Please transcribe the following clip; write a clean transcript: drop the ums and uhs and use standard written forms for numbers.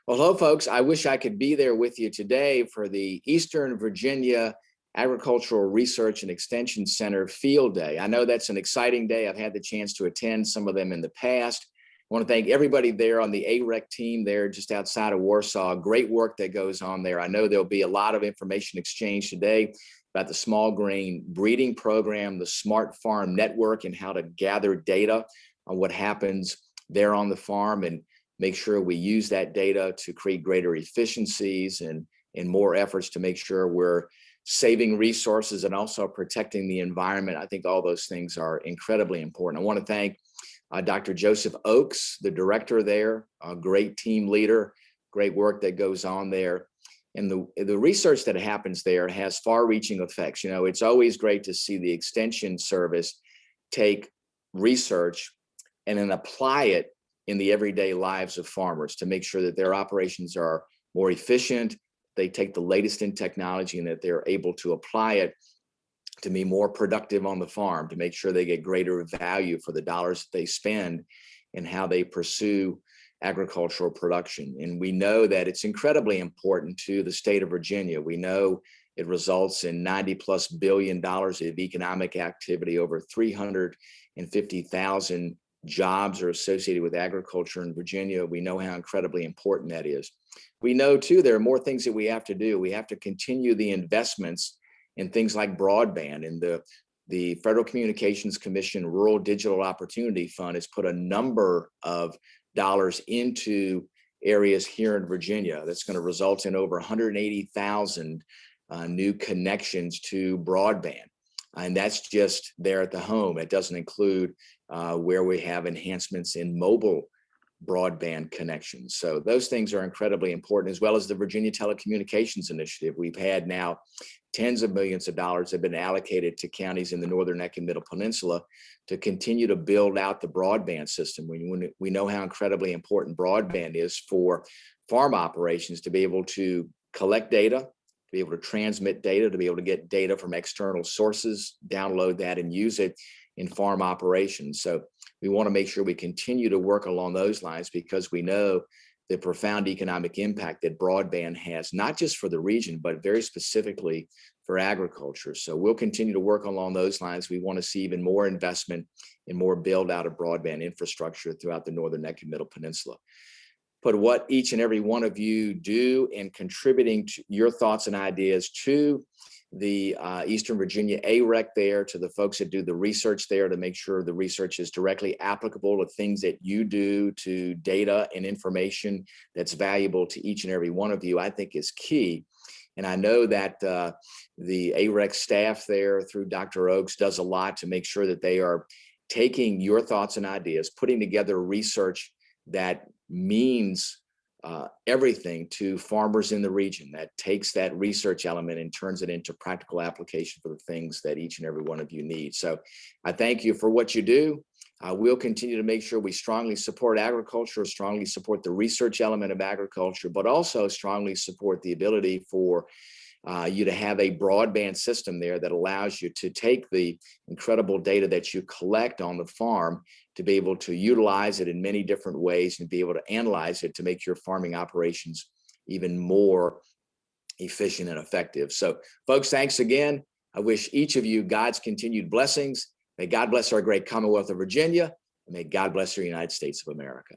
Well, hello, folks. I wish I could be there with you today for the Eastern Virginia Agricultural Research and Extension Center Field Day. I know that's an exciting day. I've had the chance to attend some of them in the past. I want to thank everybody there on the AREC team there just outside of Warsaw. Great work that goes on there. I know there'll be a lot of information exchange today about the small grain breeding program, the Smart Farm Network, and how to gather data on what happens there on the farm and make sure we use that data to create greater efficiencies and more efforts to make sure we're saving resources and also protecting the environment. I think all those things are incredibly important. I want to thank Dr. Joseph Oakes, the director there, a great team leader, great work that goes on there. And the research that happens there has far-reaching effects. You know, it's always great to see the Extension Service take research and then apply it in the everyday lives of farmers to make sure that their operations are more efficient, they take the latest in technology, and that they're able to apply it to be more productive on the farm, to make sure they get greater value for the dollars that they spend and how they pursue agricultural production. And we know that it's incredibly important to the state of Virginia. We know it results in $90+ billion of economic activity. Over 350,000 jobs are associated with agriculture in Virginia. We know how incredibly important that is. We know too, there are more things that we have to do. We have to continue the investments in things like broadband, and the Federal Communications Commission Rural Digital Opportunity Fund has put a number of dollars into areas here in Virginia that's going to result in over 180,000 new connections to broadband. And that's just there at the home. It doesn't include where we have enhancements in mobile broadband connections. So those things are incredibly important, as well as the Virginia Telecommunications Initiative. We've had now tens of millions of dollars have been allocated to counties in the Northern Neck and Middle Peninsula to continue to build out the broadband system. We know how incredibly important broadband is for farm operations, to be able to collect data, to be able to transmit data, to be able to get data from external sources, download that and use it in farm operations. So we want to make sure we continue to work along those lines, because we know the profound economic impact that broadband has, not just for the region, but very specifically for agriculture. So we'll continue to work along those lines. We want to see even more investment and more build out of broadband infrastructure throughout the Northern Neck and Middle Peninsula. But what each and every one of you do in contributing to your thoughts and ideas to the Eastern Virginia AREC there, to the folks that do the research there, to make sure the research is directly applicable to things that you do, to data and information that's valuable to each and every one of you, I think is key. And I know that the AREC staff there through Dr. Oakes does a lot to make sure that they are taking your thoughts and ideas, putting together research that means everything to farmers in the region, that takes that research element and turns it into practical application for the things that each and every one of you need. So I thank you for what you do. We'll continue to make sure we strongly support agriculture, strongly support the research element of agriculture, but also strongly support the ability for you to have a broadband system there that allows you to take the incredible data that you collect on the farm, to be able to utilize it in many different ways and be able to analyze it to make your farming operations even more efficient and effective. So folks, thanks again. I wish each of you God's continued blessings. May God bless our great Commonwealth of Virginia, and may God bless the United States of America.